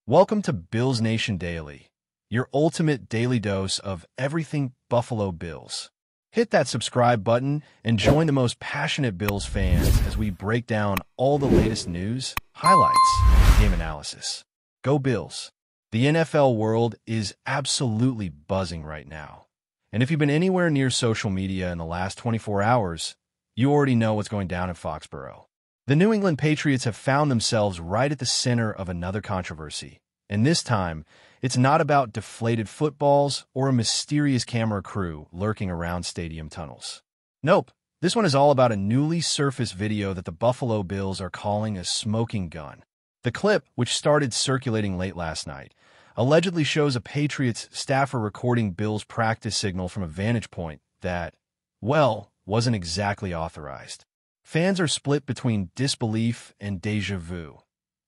Welcome to Bills Nation Daily, your ultimate daily dose of everything Buffalo Bills. Hit that subscribe button and join the most passionate Bills fans as we break down all the latest news, highlights, and game analysis. Go Bills! The NFL world is absolutely buzzing right now. And if you've been anywhere near social media in the last 24 hours, you already know what's going down in Foxborough. The New England Patriots have found themselves right at the center of another controversy. And this time, it's not about deflated footballs or a mysterious camera crew lurking around stadium tunnels. Nope, this one is all about a newly surfaced video that the Buffalo Bills are calling a smoking gun. The clip, which started circulating late last night, allegedly shows a Patriots staffer recording Bills' practice signal from a vantage point that, well, wasn't exactly authorized. Fans are split between disbelief and déjà vu,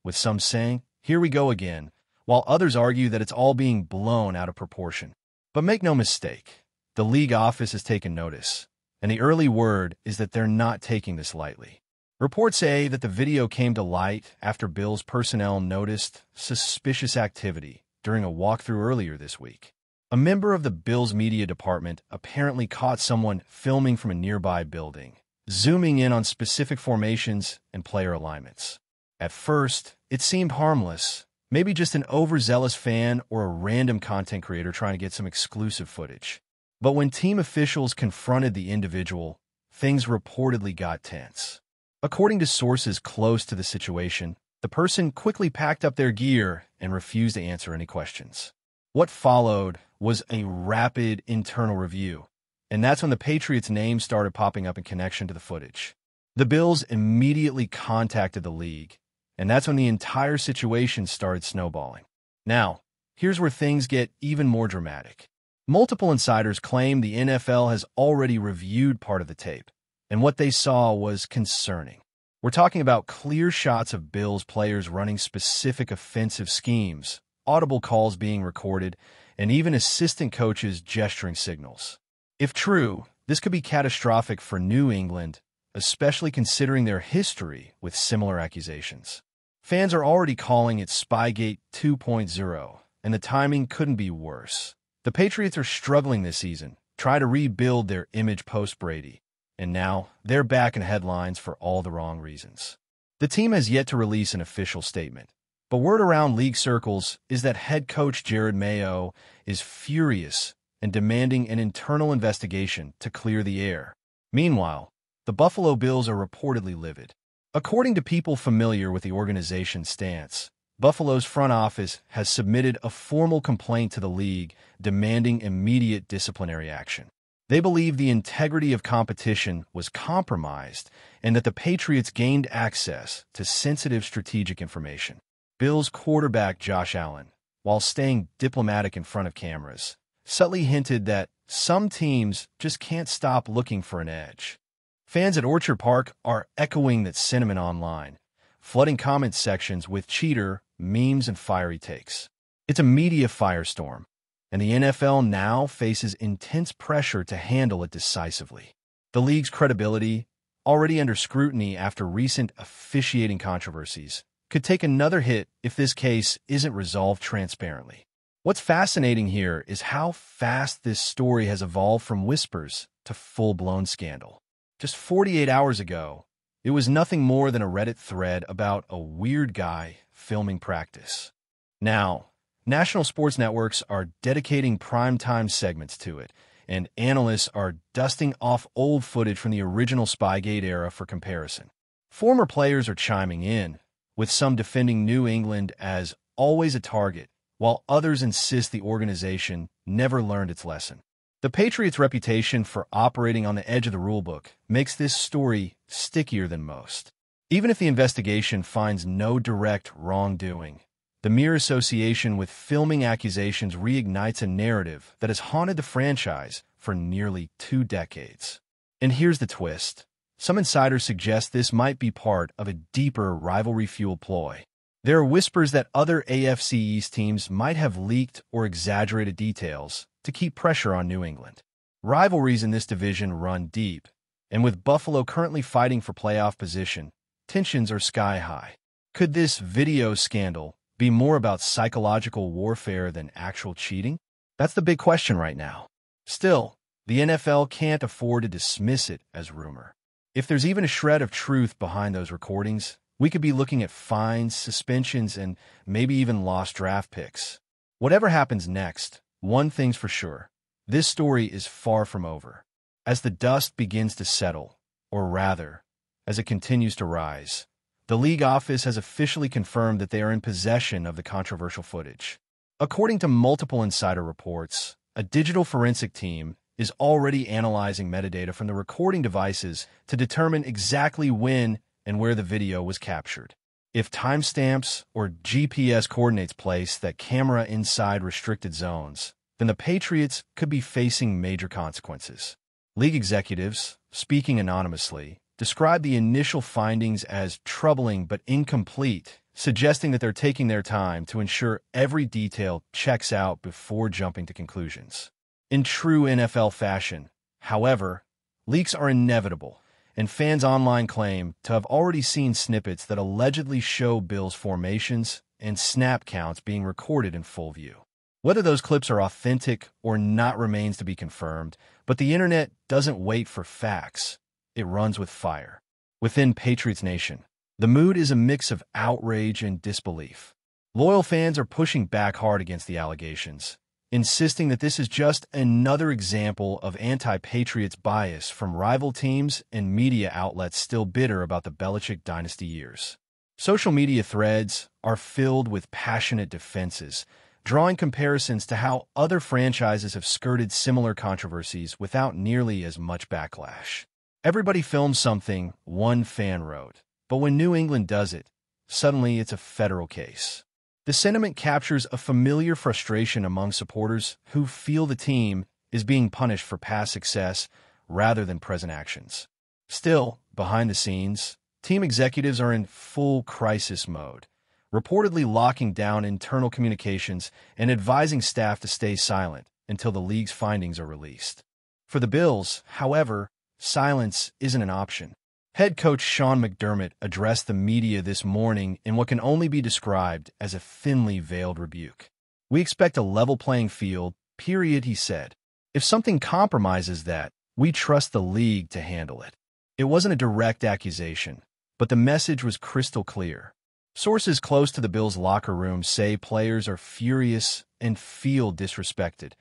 with some saying, "Here we go again," while others argue that it's all being blown out of proportion. But make no mistake, the league office has taken notice, and the early word is that they're not taking this lightly. Reports say that the video came to light after Bills personnel noticed suspicious activity during a walkthrough earlier this week. A member of the Bills media department apparently caught someone filming from a nearby building, zooming in on specific formations and player alignments. At first, it seemed harmless, maybe just an overzealous fan or a random content creator trying to get some exclusive footage. But when team officials confronted the individual, things reportedly got tense. According to sources close to the situation, the person quickly packed up their gear and refused to answer any questions. What followed was a rapid internal review, and that's when the Patriots' name started popping up in connection to the footage. The Bills immediately contacted the league, and that's when the entire situation started snowballing. Now, here's where things get even more dramatic. Multiple insiders claim the NFL has already reviewed part of the tape, and what they saw was concerning. We're talking about clear shots of Bills players running specific offensive schemes, audible calls being recorded, and even assistant coaches gesturing signals. If true, this could be catastrophic for New England, especially considering their history with similar accusations. Fans are already calling it Spygate 2.0, and the timing couldn't be worse. The Patriots are struggling this season, trying to rebuild their image post-Brady, and now they're back in headlines for all the wrong reasons. The team has yet to release an official statement, but word around league circles is that head coach Jared Mayo is furious and demanding an internal investigation to clear the air. Meanwhile, the Buffalo Bills are reportedly livid. According to people familiar with the organization's stance, Buffalo's front office has submitted a formal complaint to the league demanding immediate disciplinary action. They believe the integrity of competition was compromised and that the Patriots gained access to sensitive strategic information. Bills quarterback Josh Allen, while staying diplomatic in front of cameras, subtly hinted that some teams just can't stop looking for an edge. Fans at Orchard Park are echoing that sentiment online, flooding comment sections with cheater, memes, and fiery takes. It's a media firestorm, and the NFL now faces intense pressure to handle it decisively. The league's credibility, already under scrutiny after recent officiating controversies, could take another hit if this case isn't resolved transparently. What's fascinating here is how fast this story has evolved from whispers to full-blown scandal. Just 48 hours ago, it was nothing more than a Reddit thread about a weird guy filming practice. Now, national sports networks are dedicating primetime segments to it, and analysts are dusting off old footage from the original Spygate era for comparison. Former players are chiming in, with some defending New England as always a target, while others insist the organization never learned its lesson. The Patriots' reputation for operating on the edge of the rulebook makes this story stickier than most. Even if the investigation finds no direct wrongdoing, the mere association with filming accusations reignites a narrative that has haunted the franchise for nearly 2 decades. And here's the twist. Some insiders suggest this might be part of a deeper rivalry-fueled ploy. There are whispers that other AFC East teams might have leaked or exaggerated details to keep pressure on New England. Rivalries in this division run deep, and with Buffalo currently fighting for playoff position, tensions are sky high. Could this video scandal be more about psychological warfare than actual cheating? That's the big question right now. Still, the NFL can't afford to dismiss it as rumor. If there's even a shred of truth behind those recordings, we could be looking at fines, suspensions, and maybe even lost draft picks. Whatever happens next, one thing's for sure. This story is far from over. As the dust begins to settle, or rather, as it continues to rise, the league office has officially confirmed that they are in possession of the controversial footage. According to multiple insider reports, a digital forensic team is already analyzing metadata from the recording devices to determine exactly when and where the video was captured. If timestamps or GPS coordinates place that camera inside restricted zones, then the Patriots could be facing major consequences. League executives, speaking anonymously, described the initial findings as troubling but incomplete, suggesting that they're taking their time to ensure every detail checks out before jumping to conclusions. In true NFL fashion, however, leaks are inevitable, and fans online claim to have already seen snippets that allegedly show Bills formations and snap counts being recorded in full view. Whether those clips are authentic or not remains to be confirmed, but the internet doesn't wait for facts. It runs with fire. Within Patriots Nation, the mood is a mix of outrage and disbelief. Loyal fans are pushing back hard against the allegations, insisting that this is just another example of anti-Patriots bias from rival teams and media outlets still bitter about the Belichick dynasty years. Social media threads are filled with passionate defenses, drawing comparisons to how other franchises have skirted similar controversies without nearly as much backlash. Everybody films something, one fan wrote, but when New England does it, suddenly it's a federal case. The sentiment captures a familiar frustration among supporters who feel the team is being punished for past success rather than present actions. Still, behind the scenes, team executives are in full crisis mode, reportedly locking down internal communications and advising staff to stay silent until the league's findings are released. For the Bills, however, silence isn't an option. Head coach Sean McDermott addressed the media this morning in what can only be described as a thinly veiled rebuke. "We expect a level playing field, period," he said. "If something compromises that, we trust the league to handle it." It wasn't a direct accusation, but the message was crystal clear. Sources close to the Bills' locker room say players are furious and feel disrespected,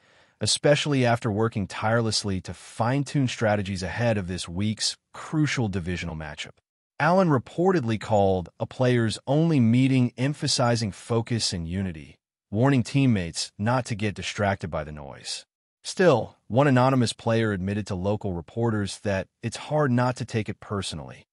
especially after working tirelessly to fine-tune strategies ahead of this week's crucial divisional matchup. Allen reportedly called a players-only meeting emphasizing focus and unity, warning teammates not to get distracted by the noise. Still, one anonymous player admitted to local reporters that it's hard not to take it personally.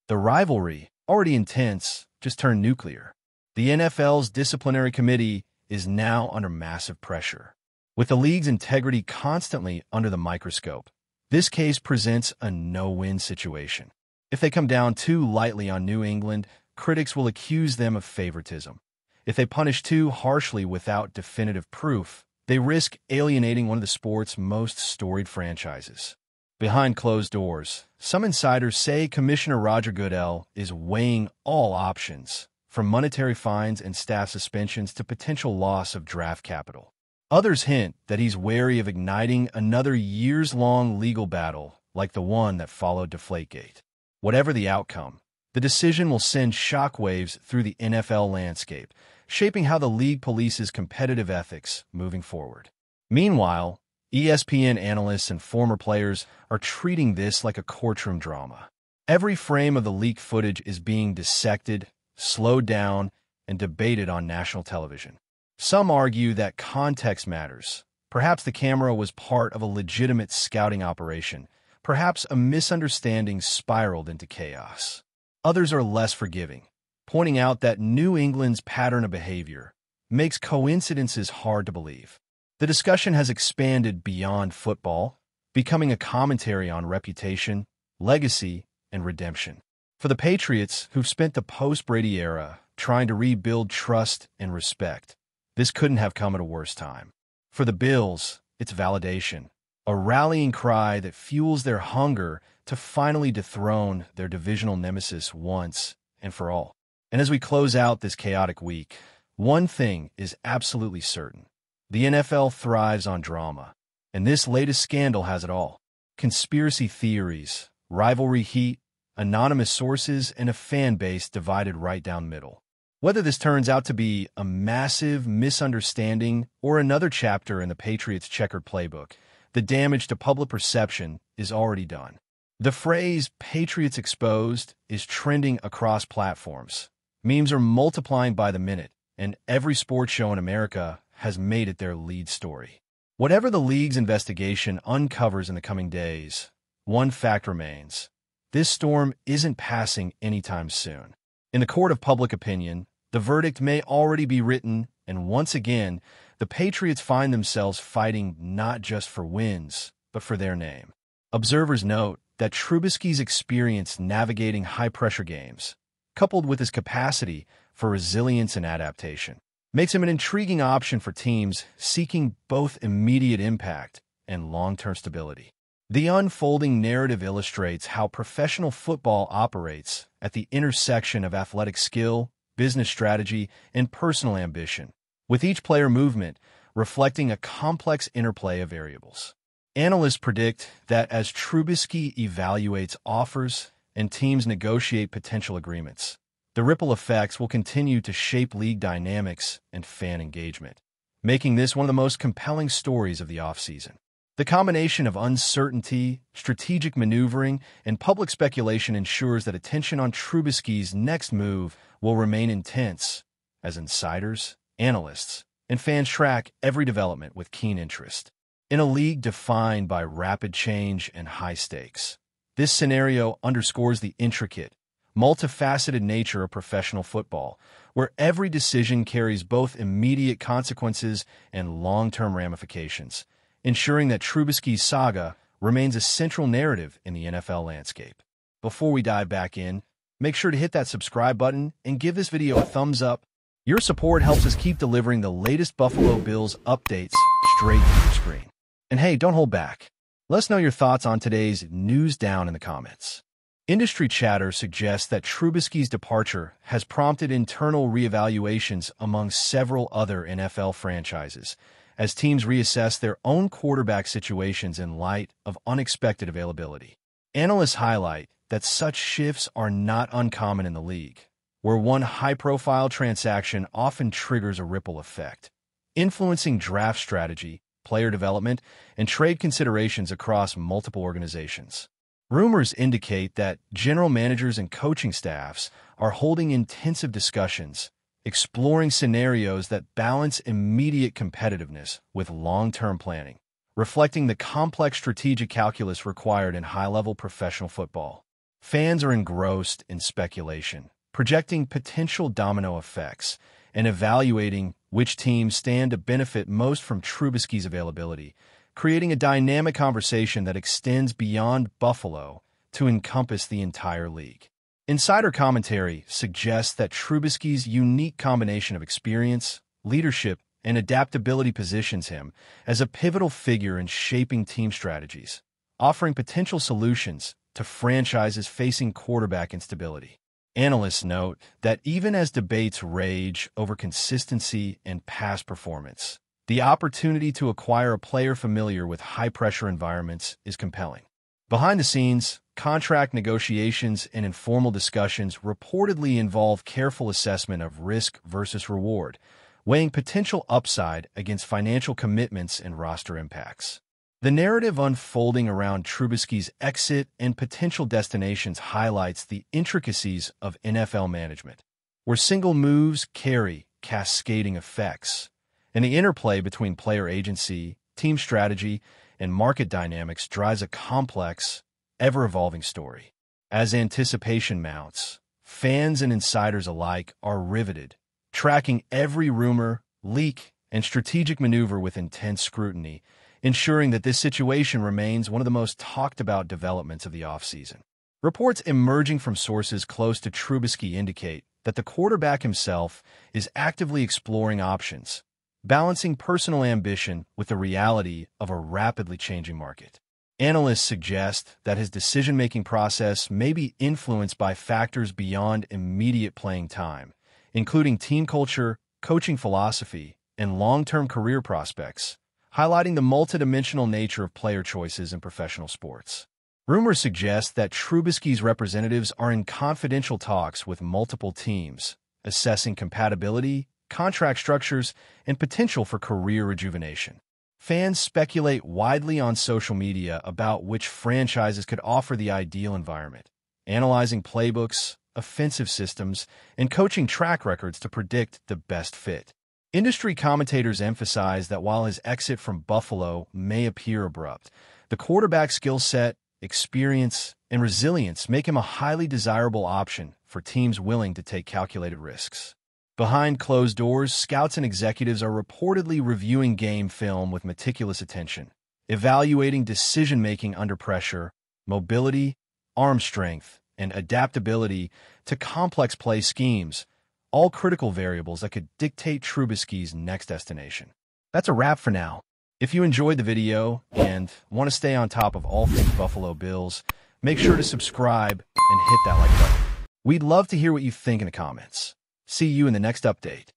The rivalry, already intense, just turned nuclear. The NFL's disciplinary committee is now under massive pressure. With the league's integrity constantly under the microscope, this case presents a no-win situation. If they come down too lightly on New England, critics will accuse them of favoritism. If they punish too harshly without definitive proof, they risk alienating one of the sport's most storied franchises. Behind closed doors, some insiders say Commissioner Roger Goodell is weighing all options, from monetary fines and staff suspensions to potential loss of draft capital. Others hint that he's wary of igniting another years-long legal battle like the one that followed Deflategate. Whatever the outcome, the decision will send shockwaves through the NFL landscape, shaping how the league polices competitive ethics moving forward. Meanwhile, ESPN analysts and former players are treating this like a courtroom drama. Every frame of the leaked footage is being dissected, slowed down, and debated on national television. Some argue that context matters. Perhaps the camera was part of a legitimate scouting operation. Perhaps a misunderstanding spiraled into chaos. Others are less forgiving, pointing out that New England's pattern of behavior makes coincidences hard to believe. The discussion has expanded beyond football, becoming a commentary on reputation, legacy, and redemption. For the Patriots, who've spent the post-Brady era trying to rebuild trust and respect, this couldn't have come at a worse time. For the Bills, it's validation, a rallying cry that fuels their hunger to finally dethrone their divisional nemesis once and for all. And as we close out this chaotic week, One thing is absolutely certain. The NFL thrives on drama, and this latest scandal has it all. Conspiracy theories, rivalry heat, anonymous sources, and a fan base divided right down middle. Whether this turns out to be a massive misunderstanding or another chapter in the Patriots' checkered playbook, the damage to public perception is already done. The phrase "Patriots exposed" is trending across platforms. Memes are multiplying by the minute, and every sports show in America has made it their lead story. Whatever the league's investigation uncovers in the coming days, one fact remains. This storm isn't passing anytime soon. In the court of public opinion, the verdict may already be written, and once again, the Patriots find themselves fighting not just for wins, but for their name. Observers note that Trubisky's experience navigating high-pressure games, coupled with his capacity for resilience and adaptation, makes him an intriguing option for teams seeking both immediate impact and long-term stability. The unfolding narrative illustrates how professional football operates at the intersection of athletic skill, business strategy, and personal ambition, with each player movement reflecting a complex interplay of variables. Analysts predict that as Trubisky evaluates offers and teams negotiate potential agreements, the ripple effects will continue to shape league dynamics and fan engagement, making this one of the most compelling stories of the offseason. The combination of uncertainty, strategic maneuvering, and public speculation ensures that attention on Trubisky's next move will remain intense, as insiders, analysts, and fans track every development with keen interest. In a league defined by rapid change and high stakes, this scenario underscores the intricate, multifaceted nature of professional football, where every decision carries both immediate consequences and long-term ramifications, ensuring that Trubisky's saga remains a central narrative in the NFL landscape. Before we dive back in, make sure to hit that subscribe button and give this video a thumbs up. Your support helps us keep delivering the latest Buffalo Bills updates straight to your screen. And hey, don't hold back. Let us know your thoughts on today's news down in the comments. Industry chatter suggests that Trubisky's departure has prompted internal reevaluations among several other NFL franchises, as teams reassess their own quarterback situations in light of unexpected availability. Analysts highlight that such shifts are not uncommon in the league, where one high-profile transaction often triggers a ripple effect, influencing draft strategy, player development, and trade considerations across multiple organizations. Rumors indicate that general managers and coaching staffs are holding intensive discussions, exploring scenarios that balance immediate competitiveness with long-term planning, reflecting the complex strategic calculus required in high-level professional football. Fans are engrossed in speculation, projecting potential domino effects, and evaluating which teams stand to benefit most from Trubisky's availability, creating a dynamic conversation that extends beyond Buffalo to encompass the entire league. Insider commentary suggests that Trubisky's unique combination of experience, leadership, and adaptability positions him as a pivotal figure in shaping team strategies, offering potential solutions to franchises facing quarterback instability. Analysts note that even as debates rage over consistency and past performance, the opportunity to acquire a player familiar with high-pressure environments is compelling. Behind the scenes, contract negotiations and informal discussions reportedly involve careful assessment of risk versus reward, weighing potential upside against financial commitments and roster impacts. The narrative unfolding around Trubisky's exit and potential destinations highlights the intricacies of NFL management, where single moves carry cascading effects, and the interplay between player agency, team strategy, and market dynamics drives a complex, ever-evolving story. As anticipation mounts, fans and insiders alike are riveted, tracking every rumor, leak, and strategic maneuver with intense scrutiny, ensuring that this situation remains one of the most talked-about developments of the offseason. Reports emerging from sources close to Trubisky indicate that the quarterback himself is actively exploring options, balancing personal ambition with the reality of a rapidly changing market. Analysts suggest that his decision-making process may be influenced by factors beyond immediate playing time, including team culture, coaching philosophy, and long-term career prospects, highlighting the multidimensional nature of player choices in professional sports. Rumors suggest that Trubisky's representatives are in confidential talks with multiple teams, assessing compatibility, contract structures, and potential for career rejuvenation. Fans speculate widely on social media about which franchises could offer the ideal environment, analyzing playbooks, offensive systems, and coaching track records to predict the best fit. Industry commentators emphasize that while his exit from Buffalo may appear abrupt, the quarterback's skill set, experience, and resilience make him a highly desirable option for teams willing to take calculated risks. Behind closed doors, scouts and executives are reportedly reviewing game film with meticulous attention, evaluating decision-making under pressure, mobility, arm strength, and adaptability to complex play schemes, all critical variables that could dictate Trubisky's next destination. That's a wrap for now. If you enjoyed the video and want to stay on top of all things Buffalo Bills, make sure to subscribe and hit that like button. We'd love to hear what you think in the comments. See you in the next update.